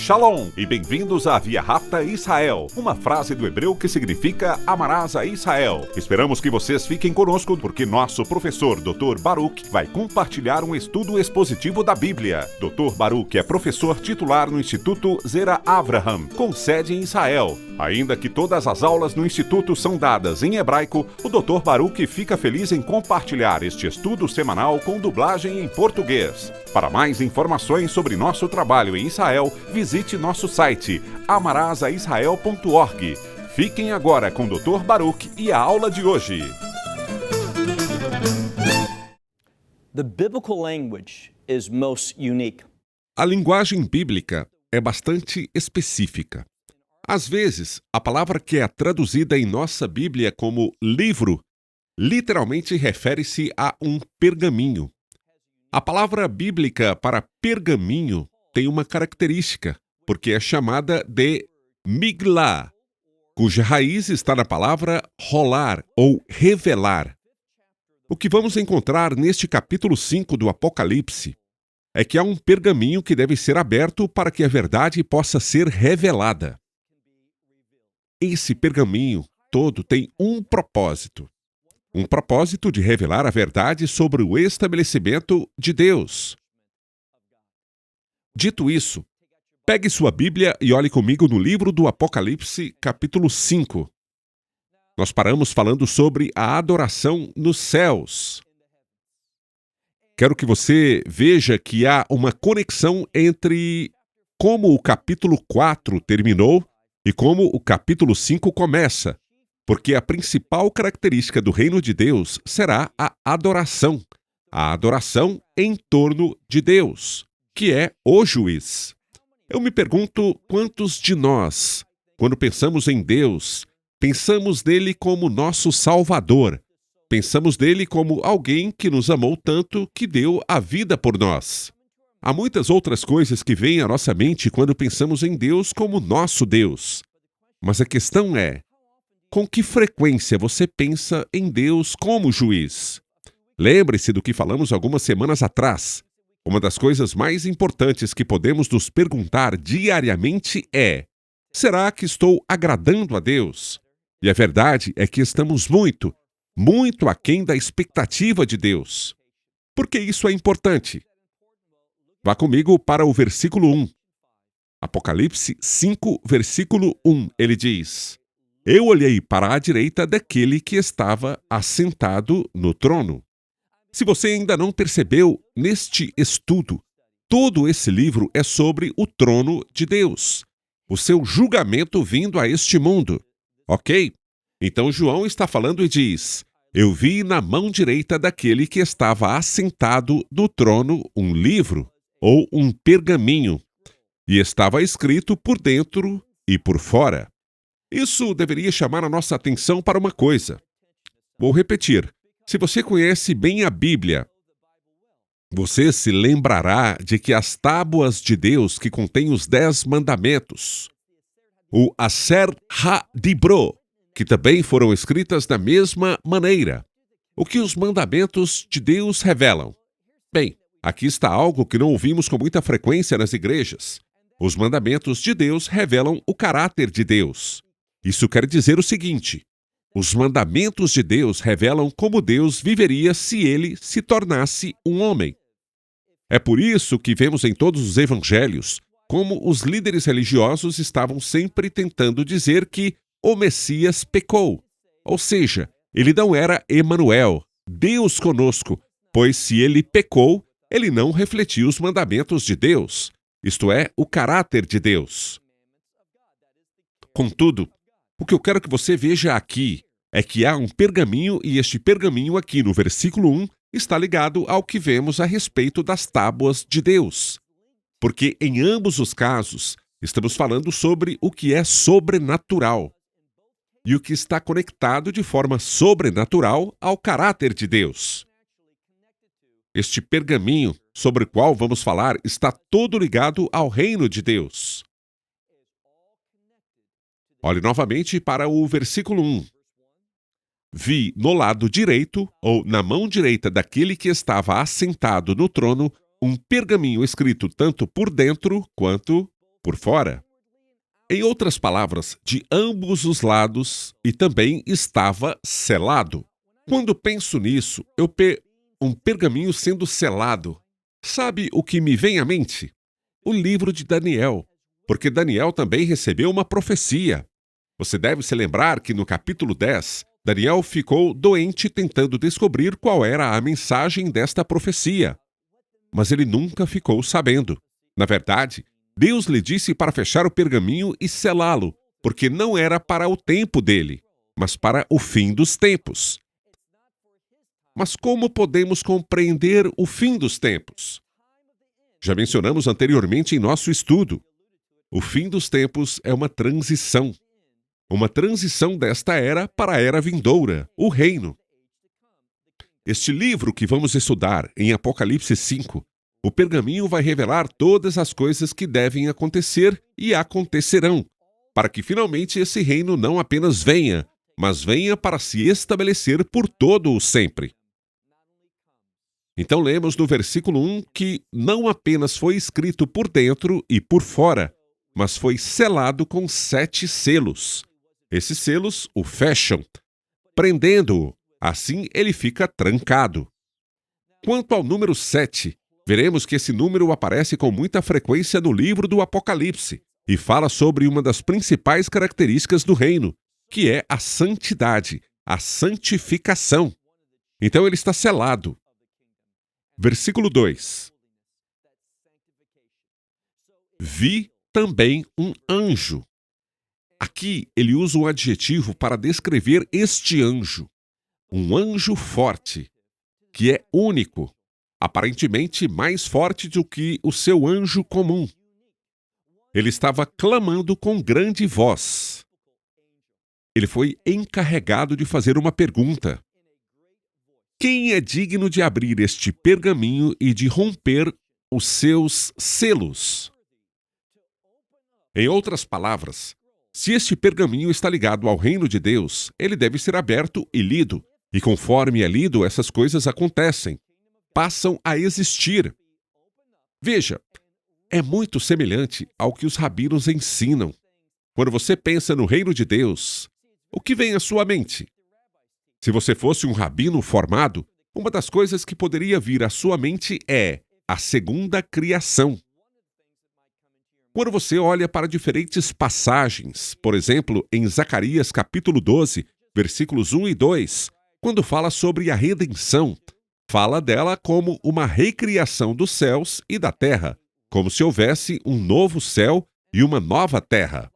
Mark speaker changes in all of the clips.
Speaker 1: Shalom e bem-vindos à Via Rápida Israel, uma frase do hebreu que significa amarás a Israel. Esperamos que vocês fiquem conosco porque nosso professor Dr. Baruch vai compartilhar um estudo expositivo da Bíblia. Dr. Baruch é professor titular no Instituto Zera Avraham, com sede em Israel. Ainda que todas as aulas no Instituto são dadas em hebraico, o Dr. Baruch fica feliz em compartilhar este estudo semanal com dublagem em português. Para mais informações sobre nosso trabalho em Israel, visite nosso site amarasaisrael.org. Fiquem agora com o Dr. Baruch e a aula de hoje.
Speaker 2: The biblical language is most unique.
Speaker 3: A linguagem bíblica é bastante específica. Às vezes, a palavra que é traduzida em nossa Bíblia como livro, literalmente refere-se a um pergaminho. A palavra bíblica para pergaminho tem uma característica, porque é chamada de miglah, cuja raiz está na palavra rolar ou revelar. O que vamos encontrar neste capítulo 5 do Apocalipse é que há um pergaminho que deve ser aberto para que a verdade possa ser revelada. Esse pergaminho todo tem um propósito de revelar a verdade sobre o estabelecimento de Deus. Dito isso, pegue sua Bíblia e olhe comigo no livro do Apocalipse, capítulo 5. Nós paramos falando sobre a adoração nos céus. Quero que você veja que há uma conexão entre como o capítulo 4 terminou e como o capítulo 5 começa, porque a principal característica do reino de Deus será a adoração em torno de Deus, que é o juiz. Eu me pergunto quantos de nós, quando pensamos em Deus, pensamos nele como nosso Salvador, pensamos nele como alguém que nos amou tanto que deu a vida por nós. Há muitas outras coisas que vêm à nossa mente quando pensamos em Deus como nosso Deus. Mas a questão é, com que frequência você pensa em Deus como juiz? Lembre-se do que falamos algumas semanas atrás. Uma das coisas mais importantes que podemos nos perguntar diariamente é: será que estou agradando a Deus? E a verdade é que estamos muito aquém da expectativa de Deus. Por que isso é importante? Vá comigo para o versículo 1. Apocalipse 5, versículo 1, ele diz: Eu olhei para a direita daquele que estava assentado no trono. Se você ainda não percebeu, neste estudo, todo esse livro é sobre o trono de Deus, o seu julgamento vindo a este mundo. Ok? Então João está falando e diz: Eu vi na mão direita daquele que estava assentado no trono um livro, ou um pergaminho, e estava escrito por dentro e por fora. Isso deveria chamar a nossa atenção para uma coisa. Vou repetir. Se você conhece bem a Bíblia, você se lembrará de que as tábuas de Deus que contêm os 10 mandamentos, o Aser HaDibro, que também foram escritas da mesma maneira. O que os mandamentos de Deus revelam? Bem, aqui está algo que não ouvimos com muita frequência nas igrejas. Os mandamentos de Deus revelam o caráter de Deus. Isso quer dizer o seguinte: os mandamentos de Deus revelam como Deus viveria se ele se tornasse um homem. É por isso que vemos em todos os evangelhos como os líderes religiosos estavam sempre tentando dizer que o Messias pecou. Ou seja, ele não era Emanuel, Deus conosco, pois se ele pecou, ele não refletiu os mandamentos de Deus, isto é, o caráter de Deus. Contudo, o que eu quero que você veja aqui é que há um pergaminho e este pergaminho aqui no versículo 1 está ligado ao que vemos a respeito das tábuas de Deus. Porque em ambos os casos, estamos falando sobre o que é sobrenatural e o que está conectado de forma sobrenatural ao caráter de Deus. Este pergaminho sobre o qual vamos falar está todo ligado ao reino de Deus. Olhe novamente para o versículo 1. Vi no lado direito, ou na mão direita daquele que estava assentado no trono, um pergaminho escrito tanto por dentro quanto por fora. Em outras palavras, de ambos os lados, e também estava selado. Quando penso nisso, um pergaminho sendo selado. Sabe o que me vem à mente? O livro de Daniel, porque Daniel também recebeu uma profecia. Você deve se lembrar que no capítulo 10, Daniel ficou doente tentando descobrir qual era a mensagem desta profecia. Mas ele nunca ficou sabendo. Na verdade, Deus lhe disse para fechar o pergaminho e selá-lo, porque não era para o tempo dele, mas para o fim dos tempos. Mas como podemos compreender o fim dos tempos? Já mencionamos anteriormente em nosso estudo. O fim dos tempos é uma transição. Uma transição desta era para a era vindoura, o reino. Este livro que vamos estudar em Apocalipse 5, o pergaminho vai revelar todas as coisas que devem acontecer e acontecerão, para que finalmente esse reino não apenas venha, mas venha para se estabelecer por todo o sempre. Então lemos no versículo 1 que não apenas foi escrito por dentro e por fora, mas foi selado com 7 selos. Esses selos o fecham, prendendo-o. Assim ele fica trancado. Quanto ao número 7, veremos que esse número aparece com muita frequência no livro do Apocalipse e fala sobre uma das principais características do reino, que é a santidade, a santificação. Então ele está selado. Versículo 2. Vi também um anjo. Aqui ele usa um adjetivo para descrever este anjo. Um anjo forte, que é único, aparentemente mais forte do que o seu anjo comum. Ele estava clamando com grande voz. Ele foi encarregado de fazer uma pergunta. Quem é digno de abrir este pergaminho e de romper os seus selos? Em outras palavras, se este pergaminho está ligado ao reino de Deus, ele deve ser aberto e lido. E conforme é lido, essas coisas acontecem, passam a existir. Veja, é muito semelhante ao que os rabinos ensinam. Quando você pensa no reino de Deus, o que vem à sua mente? Se você fosse um rabino formado, uma das coisas que poderia vir à sua mente é a segunda criação. Quando você olha para diferentes passagens, por exemplo, em Zacarias capítulo 12, versículos 1 e 2, quando fala sobre a redenção, fala dela como uma recriação dos céus e da terra, como se houvesse um novo céu e uma nova terra.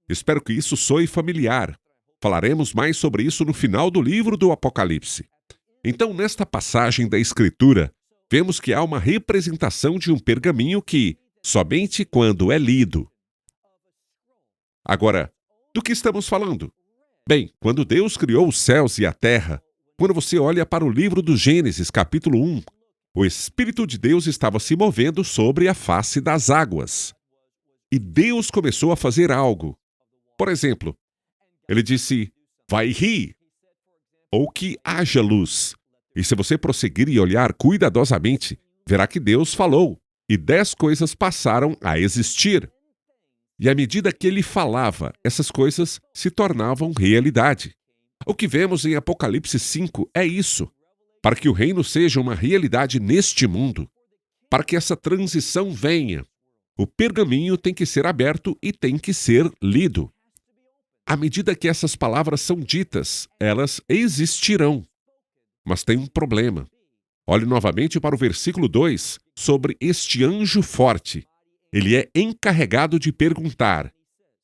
Speaker 3: Espero que isso soe familiar. Falaremos mais sobre isso no final do livro do Apocalipse. Então, nesta passagem da Escritura, vemos que há uma representação de um pergaminho que, somente quando é lido. Agora, do que estamos falando? Bem, quando Deus criou os céus e a terra, quando você olha para o livro do Gênesis, capítulo 1, o Espírito de Deus estava se movendo sobre a face das águas. E Deus começou a fazer algo. Por exemplo, ele disse, vai rir, ou que haja luz. E se você prosseguir e olhar cuidadosamente, verá que Deus falou, e 10 coisas passaram a existir. E à medida que ele falava, essas coisas se tornavam realidade. O que vemos em Apocalipse 5 é isso. Para que o reino seja uma realidade neste mundo, para que essa transição venha, o pergaminho tem que ser aberto e tem que ser lido. À medida que essas palavras são ditas, elas existirão. Mas tem um problema. Olhe novamente para o versículo 2 sobre este anjo forte. Ele é encarregado de perguntar: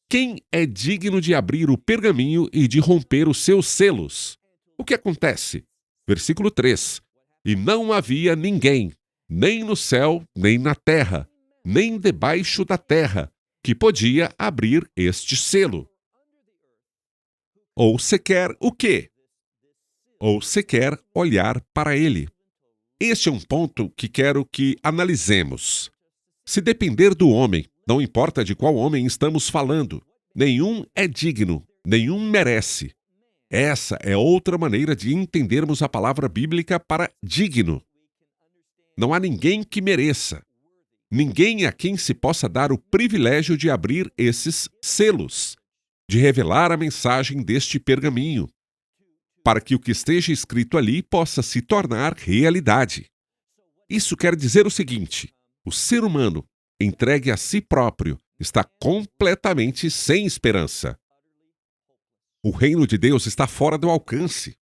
Speaker 3: quem é digno de abrir o pergaminho e de romper os seus selos? O que acontece? Versículo 3. E não havia ninguém, nem no céu, nem na terra, nem debaixo da terra, que podia abrir este selo. Ou sequer o quê? Ou sequer olhar para ele. Este é um ponto que quero que analisemos. Se depender do homem, não importa de qual homem estamos falando, nenhum é digno, nenhum merece. Essa é outra maneira de entendermos a palavra bíblica para digno. Não há ninguém que mereça. ninguém a quem se possa dar o privilégio de abrir esses selos, de revelar a mensagem deste pergaminho, para que o que esteja escrito ali possa se tornar realidade. Isso quer dizer o seguinte: o ser humano, entregue a si próprio, está completamente sem esperança. O reino de Deus está fora do alcance.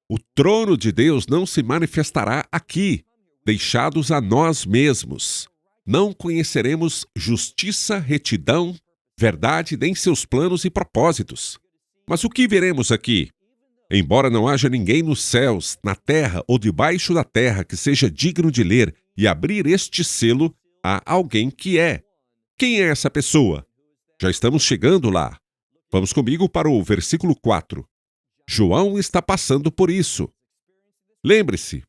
Speaker 3: O trono de Deus não se manifestará aqui, deixados a nós mesmos. Não conheceremos justiça, retidão, verdade, nem seus planos e propósitos. Mas o que veremos aqui? Embora não haja ninguém nos céus, na terra ou debaixo da terra que seja digno de ler e abrir este selo, há alguém que é. Quem é essa pessoa? Já estamos chegando lá. Vamos comigo para o versículo 4. João está passando por isso. Lembre-se,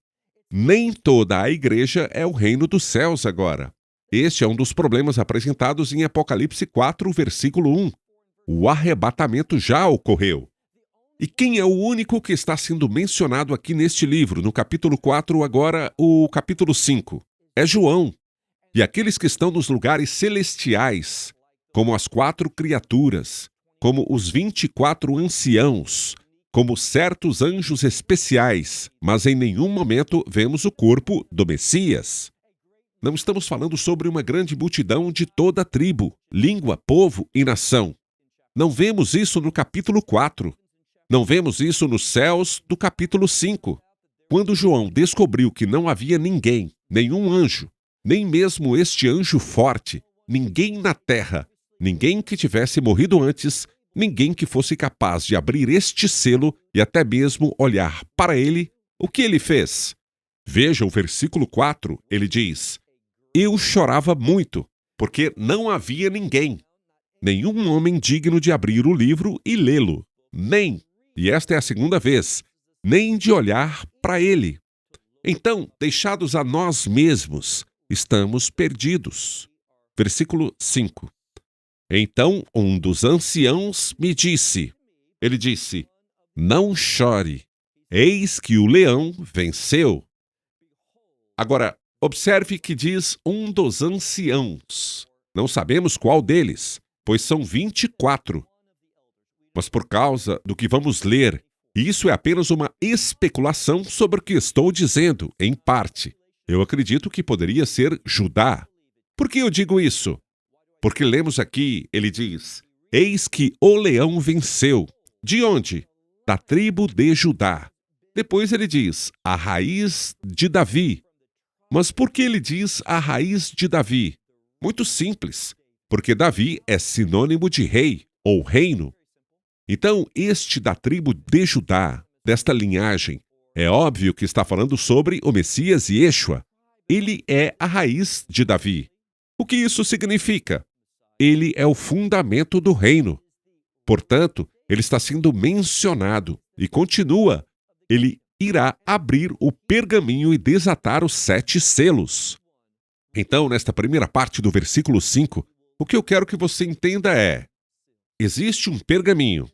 Speaker 3: nem toda a igreja é o reino dos céus agora. Este é um dos problemas apresentados em Apocalipse 4, versículo 1. O arrebatamento já ocorreu. E quem é o único que está sendo mencionado aqui neste livro, no capítulo 4, agora o capítulo 5? É João. E aqueles que estão nos lugares celestiais, como as 4 criaturas, como os 24 anciãos, como certos anjos especiais, mas em nenhum momento vemos o corpo do Messias. Não estamos falando sobre uma grande multidão de toda tribo, língua, povo e nação. Não vemos isso no capítulo 4. Não vemos isso nos céus do capítulo 5. Quando João descobriu que não havia ninguém, nenhum anjo, nem mesmo este anjo forte, ninguém na terra, ninguém que tivesse morrido antes, ninguém que fosse capaz de abrir este selo e até mesmo olhar para ele, o que ele fez? Veja o versículo 4, ele diz: Eu chorava muito, porque não havia ninguém, nenhum homem digno de abrir o livro e lê-lo, nem, e esta é a segunda vez, nem de olhar para ele. Então, deixados a nós mesmos, estamos perdidos. Versículo 5. Então um dos anciãos me disse, ele disse, não chore, eis que o leão venceu. Agora, observe que diz um dos anciãos. Não sabemos qual deles, pois são 24. Mas por causa do que vamos ler, isso é apenas uma especulação sobre o que estou dizendo, em parte. Eu acredito que poderia ser Judá. Por que eu digo isso? Porque lemos aqui, ele diz, eis que o leão venceu. De onde? Da tribo de Judá. Depois ele diz, a raiz de Davi. Mas por que ele diz a raiz de Davi? Muito simples, porque Davi é sinônimo de rei ou reino. Então, este da tribo de Judá, desta linhagem, é óbvio que está falando sobre o Messias Yeshua. Ele é a raiz de Davi. O que isso significa? Ele é o fundamento do reino. Portanto, ele está sendo mencionado e continua. Ele irá abrir o pergaminho e desatar os 7 selos. Então, nesta primeira parte do versículo 5, o que eu quero que você entenda é: existe um pergaminho.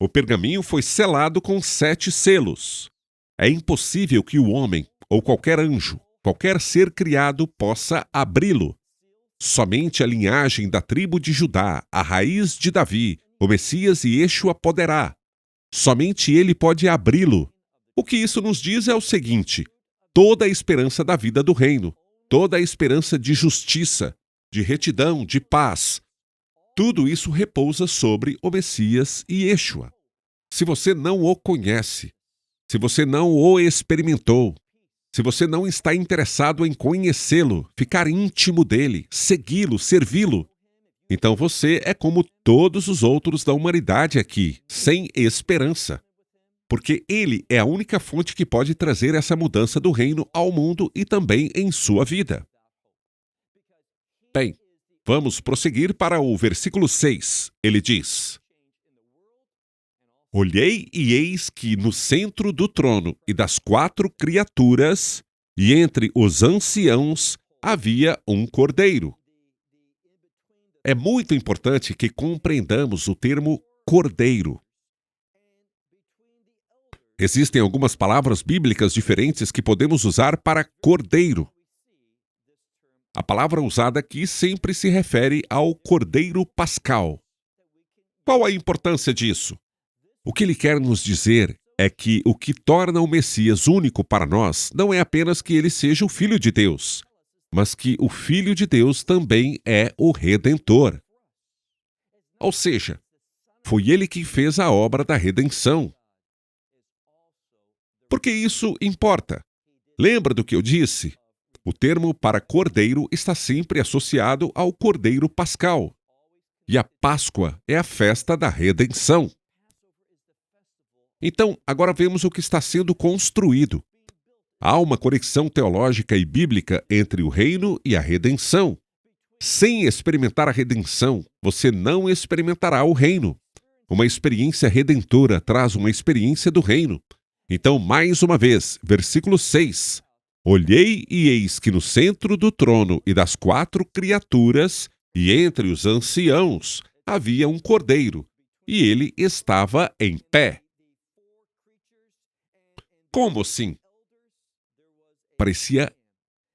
Speaker 3: O pergaminho foi selado com 7 selos. É impossível que o homem, ou qualquer anjo, qualquer ser criado, possa abri-lo. Somente a linhagem da tribo de Judá, a raiz de Davi, o Messias e Yeshua poderá. Somente ele pode abri-lo. O que isso nos diz é o seguinte: toda a esperança da vida do reino, toda a esperança de justiça, de retidão, de paz, tudo isso repousa sobre o Messias e Yeshua. Se você não o conhece, se você não o experimentou, se você não está interessado em conhecê-lo, ficar íntimo dele, segui-lo, servi-lo, então você é como todos os outros da humanidade aqui, sem esperança. Porque ele é a única fonte que pode trazer essa mudança do reino ao mundo e também em sua vida. Bem, vamos prosseguir para o versículo 6. Ele diz: Olhei e eis que no centro do trono e das 4 criaturas, e entre os anciãos, havia um cordeiro. É muito importante que compreendamos o termo cordeiro. Existem algumas palavras bíblicas diferentes que podemos usar para cordeiro. A palavra usada aqui sempre se refere ao Cordeiro Pascal. Qual a importância disso? O que ele quer nos dizer é que o que torna o Messias único para nós não é apenas que ele seja o Filho de Deus, mas que o Filho de Deus também é o Redentor. Ou seja, foi ele quem fez a obra da redenção. Por que isso importa? Lembra do que eu disse? O termo para cordeiro está sempre associado ao Cordeiro Pascal. E a Páscoa é a festa da redenção. Então, agora vemos o que está sendo construído. Há uma conexão teológica e bíblica entre o reino e a redenção. Sem experimentar a redenção, você não experimentará o reino. Uma experiência redentora traz uma experiência do reino. Então, mais uma vez, versículo 6. Olhei e eis que no centro do trono e das 4 criaturas, e entre os anciãos, havia um cordeiro, e ele estava em pé. Como assim? Parecia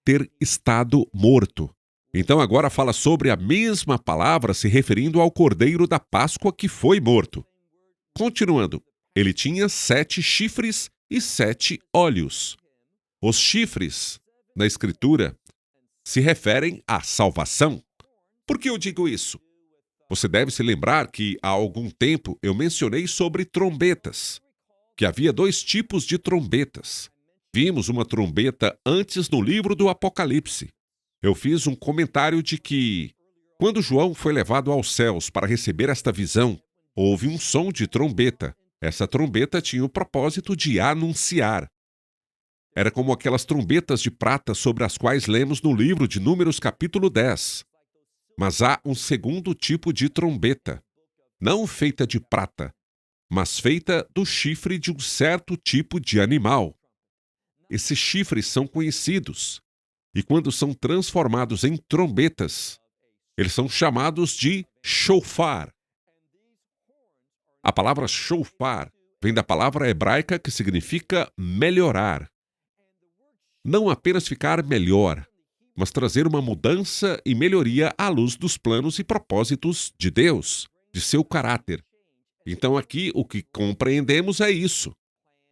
Speaker 3: ter estado morto. Então agora fala sobre a mesma palavra se referindo ao cordeiro da Páscoa que foi morto. Continuando, ele tinha 7 chifres e 7 olhos. Os chifres, na Escritura, se referem à salvação. Por que eu digo isso? Você deve se lembrar que há algum tempo eu mencionei sobre trombetas, que havia 2 tipos de trombetas. Vimos uma trombeta antes no livro do Apocalipse. Eu fiz um comentário de que, quando João foi levado aos céus para receber esta visão, houve um som de trombeta. Essa trombeta tinha o propósito de anunciar. Era como aquelas trombetas de prata sobre as quais lemos no livro de Números capítulo 10. Mas há um segundo tipo de trombeta, não feita de prata, mas feita do chifre de um certo tipo de animal. Esses chifres são conhecidos, e quando são transformados em trombetas, eles são chamados de shofar. A palavra shofar vem da palavra hebraica que significa melhorar. Não apenas ficar melhor, mas trazer uma mudança e melhoria à luz dos planos e propósitos de Deus, de seu caráter. Então aqui o que compreendemos é isso.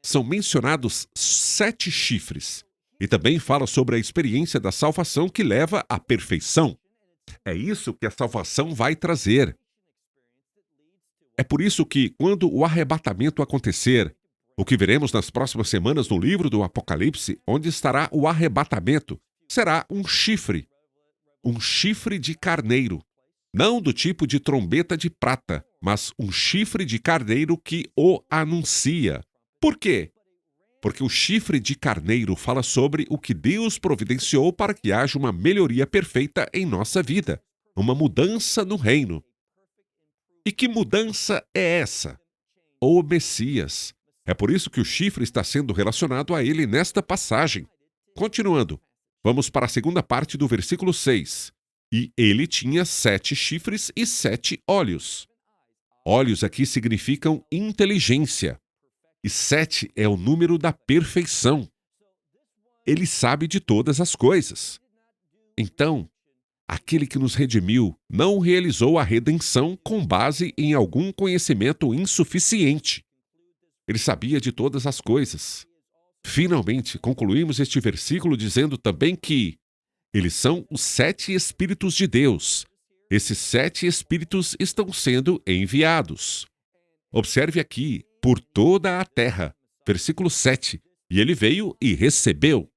Speaker 3: São mencionados 7 chifres. E também fala sobre a experiência da salvação que leva à perfeição. É isso que a salvação vai trazer. É por isso que, quando o arrebatamento acontecer, o que veremos nas próximas semanas no livro do Apocalipse, onde estará o arrebatamento, será um chifre de carneiro. Não do tipo de trombeta de prata, mas um chifre de carneiro que o anuncia. Por quê? Porque o chifre de carneiro fala sobre o que Deus providenciou para que haja uma melhoria perfeita em nossa vida, uma mudança no reino. E que mudança é essa? O Messias. É por isso que o chifre está sendo relacionado a ele nesta passagem. Continuando, vamos para a segunda parte do versículo 6. E ele tinha 7 chifres e 7 olhos. Olhos aqui significam inteligência. E 7 é o número da perfeição. Ele sabe de todas as coisas. Então, aquele que nos redimiu não realizou a redenção com base em algum conhecimento insuficiente. Ele sabia de todas as coisas. Finalmente, concluímos este versículo dizendo também que eles são os 7 Espíritos de Deus. Esses 7 Espíritos estão sendo enviados. Observe aqui, por toda a terra. Versículo 7. E ele veio e recebeu,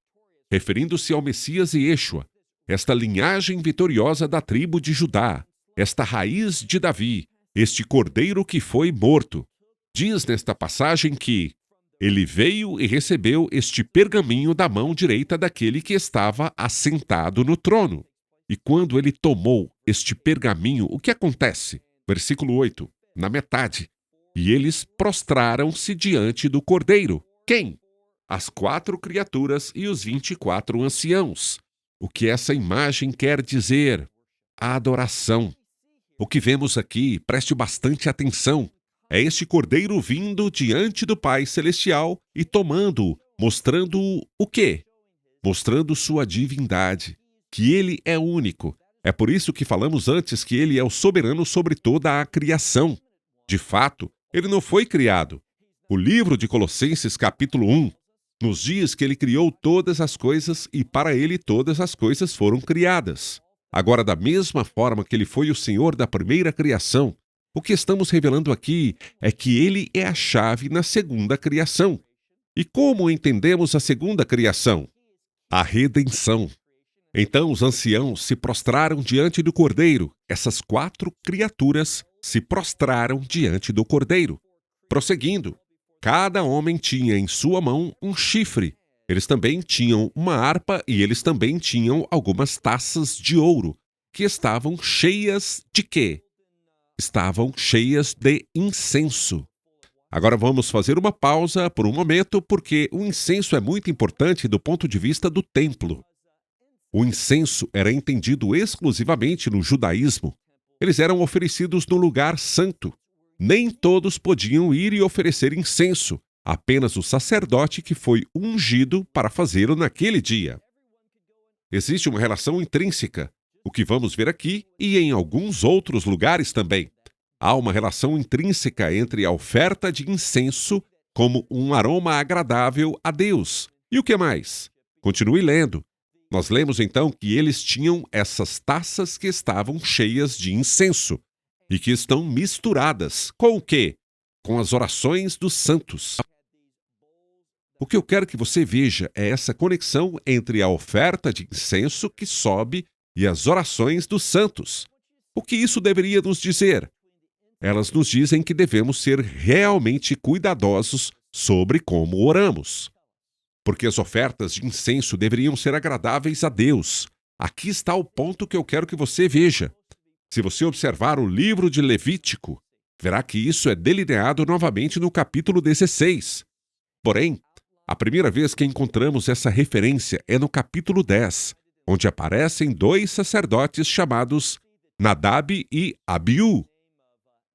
Speaker 3: referindo-se ao Messias e Yeshua, esta linhagem vitoriosa da tribo de Judá, esta raiz de Davi, este cordeiro que foi morto. Diz nesta passagem que ele veio e recebeu este pergaminho da mão direita daquele que estava assentado no trono. E quando ele tomou este pergaminho, o que acontece? Versículo 8, na metade. E eles prostraram-se diante do cordeiro. Quem? As 4 criaturas e os 24 anciãos. O que essa imagem quer dizer? A adoração. O que vemos aqui, preste bastante atenção, é este cordeiro vindo diante do Pai Celestial e tomando-o, mostrando o quê? Mostrando sua divindade. que Ele é único. É por isso que falamos antes que Ele é o soberano sobre toda a criação. De fato, Ele não foi criado. O livro de Colossenses, capítulo 1, nos diz que Ele criou todas as coisas e para Ele todas as coisas foram criadas. Agora, da mesma forma que Ele foi o Senhor da primeira criação, o que estamos revelando aqui é que Ele é a chave na segunda criação. E como entendemos a segunda criação? A redenção. Então os anciãos se prostraram diante do Cordeiro. Essas 4 criaturas se prostraram diante do Cordeiro. Prosseguindo, cada homem tinha em sua mão um chifre. Eles também tinham uma harpa e eles também tinham algumas taças de ouro, que estavam cheias de quê? Estavam cheias de incenso. Agora vamos fazer uma pausa por um momento, porque o incenso é muito importante do ponto de vista do templo. O incenso era entendido exclusivamente no judaísmo. Eles eram oferecidos no lugar santo. Nem todos podiam ir e oferecer incenso, apenas o sacerdote que foi ungido para fazê-lo naquele dia. Existe uma relação intrínseca, o que vamos ver aqui e em alguns outros lugares também. Há uma relação intrínseca entre a oferta de incenso como um aroma agradável a Deus. E o que mais? Continue lendo. Nós lemos então que eles tinham essas taças que estavam cheias de incenso e que estão misturadas com o quê? Com as orações dos santos. O que eu quero que você veja é essa conexão entre a oferta de incenso que sobe e as orações dos santos. O que isso deveria nos dizer? Elas nos dizem que devemos ser realmente cuidadosos sobre como oramos. Porque as ofertas de incenso deveriam ser agradáveis a Deus. Aqui está o ponto que eu quero que você veja. Se você observar o livro de Levítico, verá que isso é delineado novamente no capítulo 16. Porém, a primeira vez que encontramos essa referência é no capítulo 10, onde aparecem 2 sacerdotes chamados Nadab e Abiú.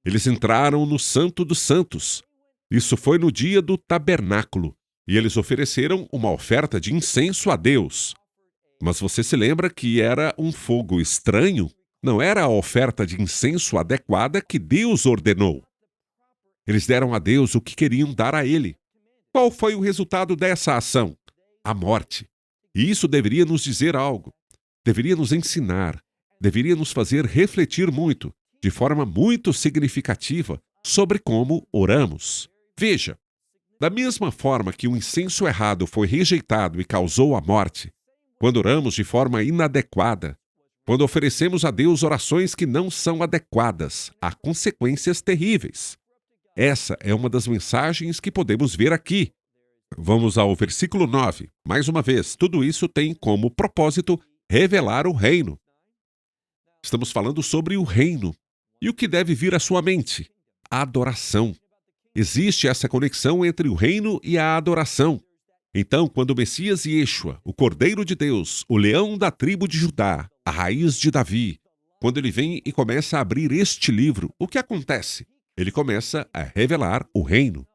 Speaker 3: Eles entraram no Santo dos Santos. Isso foi no dia do tabernáculo. E eles ofereceram uma oferta de incenso a Deus. Mas você se lembra que era um fogo estranho? Não era a oferta de incenso adequada que Deus ordenou. Eles deram a Deus o que queriam dar a Ele. Qual foi o resultado dessa ação? A morte. E isso deveria nos dizer algo. Deveria nos ensinar. Deveria nos fazer refletir muito, de forma muito significativa, sobre como oramos. Veja. Da mesma forma que o incenso errado foi rejeitado e causou a morte, quando oramos de forma inadequada, quando oferecemos a Deus orações que não são adequadas, há consequências terríveis. Essa é uma das mensagens que podemos ver aqui. Vamos ao versículo 9. Mais uma vez, tudo isso tem como propósito revelar o reino. Estamos falando sobre o reino. E o que deve vir à sua mente? A adoração. Existe essa conexão entre o reino e a adoração. Então, quando o Messias Yeshua, o Cordeiro de Deus, o leão da tribo de Judá, a raiz de Davi, quando ele vem e começa a abrir este livro, o que acontece? Ele começa a revelar o reino.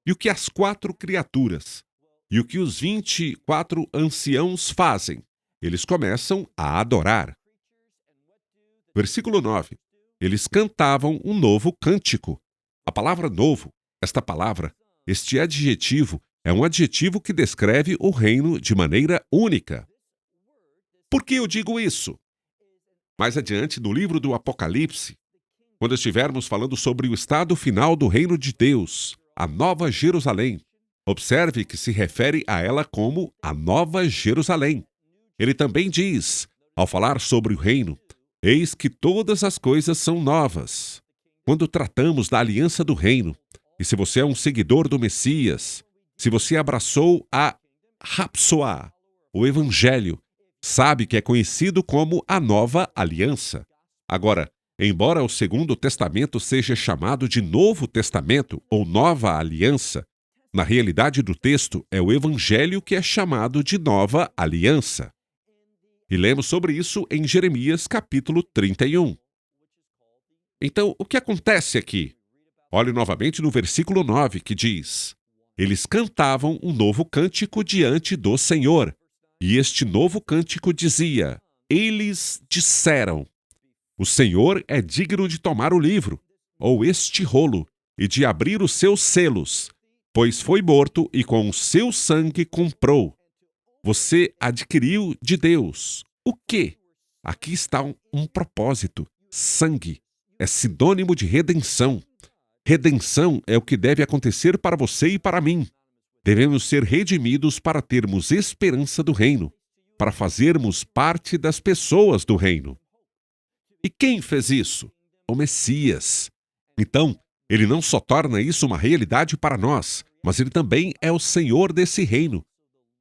Speaker 3: E o que as 4 criaturas e o que os 24 anciãos fazem? Eles começam a adorar. Versículo 9. Eles cantavam um novo cântico. A palavra novo, esta palavra, este adjetivo, é um adjetivo que descreve o reino de maneira única. Por que eu digo isso? Mais adiante, no livro do Apocalipse, quando estivermos falando sobre o estado final do reino de Deus, a Nova Jerusalém, observe que se refere a ela como a Nova Jerusalém. Ele também diz, ao falar sobre o reino, eis que todas as coisas são novas. Quando tratamos da aliança do reino, e se você é um seguidor do Messias, se você abraçou a Rapsoá, o Evangelho, sabe que é conhecido como a Nova Aliança. Agora, embora o Segundo Testamento seja chamado de Novo Testamento ou Nova Aliança, na realidade do texto é o Evangelho que é chamado de Nova Aliança. E lemos sobre isso em Jeremias capítulo 31. Então, o que acontece aqui? Olhe novamente no versículo 9, que diz: eles cantavam um novo cântico diante do Senhor. E este novo cântico dizia: eles disseram: o Senhor é digno de tomar o livro, ou este rolo, e de abrir os seus selos, pois foi morto e com o seu sangue comprou. Você adquiriu de Deus. O quê? Aqui está um propósito. Sangue é sinônimo de redenção. Redenção é o que deve acontecer para você e para mim. Devemos ser redimidos para termos esperança do reino, para fazermos parte das pessoas do reino. E quem fez isso? O Messias. Então, ele não só torna isso uma realidade para nós, mas ele também é o Senhor desse reino.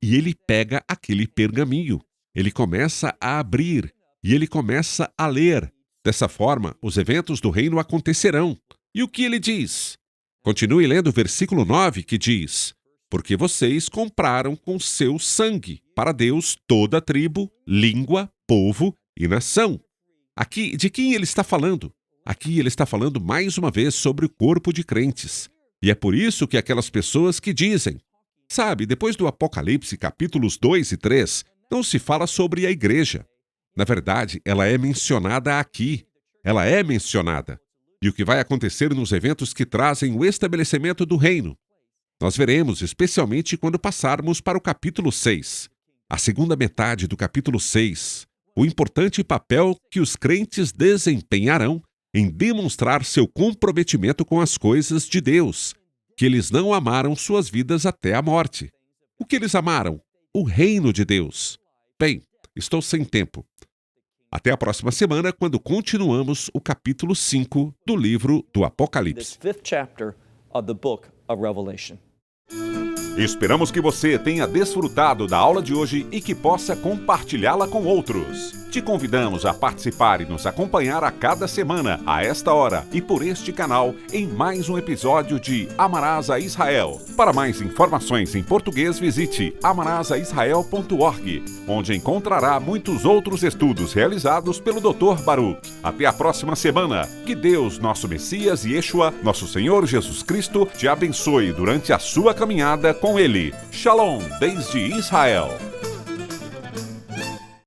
Speaker 3: E ele pega aquele pergaminho, ele começa a abrir e ele começa a ler. Dessa forma, os eventos do reino acontecerão. E o que ele diz? Continue lendo o versículo 9, que diz: porque vocês compraram com seu sangue para Deus toda a tribo, língua, povo e nação. Aqui, de quem ele está falando? Aqui ele está falando mais uma vez sobre o corpo de crentes. E é por isso que aquelas pessoas que dizem: sabe, depois do Apocalipse, capítulos 2 e 3, não se fala sobre a igreja. Na verdade, ela é mencionada aqui. Ela é mencionada. E o que vai acontecer nos eventos que trazem o estabelecimento do reino? Nós veremos, especialmente quando passarmos para o capítulo 6. A segunda metade do capítulo 6. O importante papel que os crentes desempenharão em demonstrar seu comprometimento com as coisas de Deus, que eles não amaram suas vidas até a morte. O que eles amaram? O reino de Deus. Bem, estou sem tempo. Até a próxima semana, quando continuamos o capítulo 5 do livro do Apocalipse.
Speaker 2: This 5th chapter of the book of Revelation.
Speaker 1: Esperamos que você tenha desfrutado da aula de hoje e que possa compartilhá-la com outros. Te convidamos a participar e nos acompanhar a cada semana, a esta hora e por este canal, em mais um episódio de Amarás a Israel. Para mais informações em português, visite amarasaisrael.org, onde encontrará muitos outros estudos realizados pelo Dr. Baruch. Até a próxima semana. Que Deus, nosso Messias e Yeshua, nosso Senhor Jesus Cristo, te abençoe durante a sua caminhada com Ele. Shalom, desde Israel.